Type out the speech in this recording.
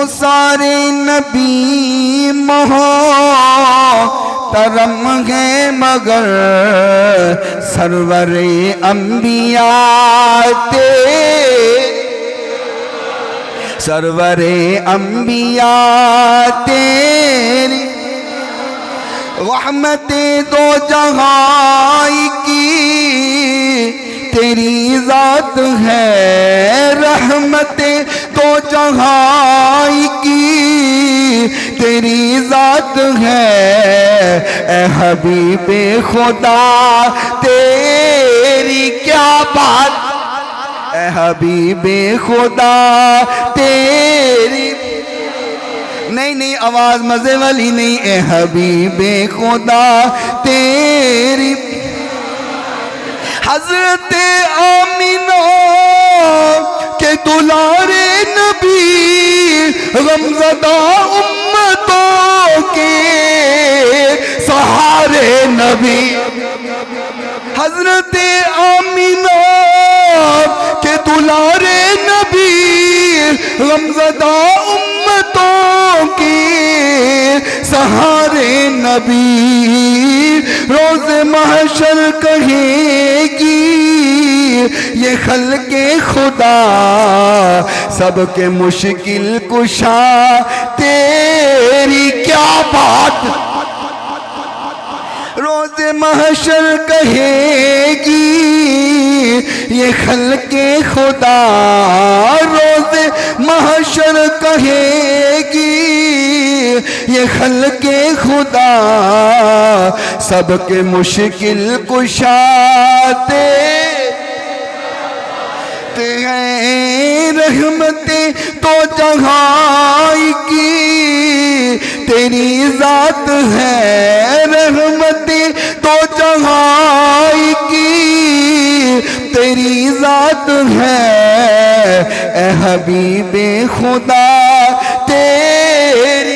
सारे नबी मोहतरम हैं मगर सरवरे अंबिया सरवरे अंबिया तेरी रहमते दो जहां की तेरी जात है, रहमते दो जहां की तेरी जात है। ए हबीबे खुदा तेरी क्या बात, ए हबीबे खुदा तेरी, नहीं आवाज मजे वाली नहीं। ए हबीबे खुदा तेरी हजरत आमीना के दुलारे नबी गमज़दा उम्मतों के सहारे नबी, हजरत आमीना के दुलारे नबी गमज़दा उम्मतों के सहारे नबी। रोज़ महशर कहेगी ये खल्के खुदा सबके मुश्किल कुशा तेरी क्या बात, रोज़ महशर कहेगी ये खल्के खुदा, रोज़ महशर कहेगी ये खल्के खुदा सबके मुश्किल कुशाते हैं। रहमते तो जहां की तेरी जात है, रहमते तो जहां की तेरी जात है। ए हबीबे खुदा तेरी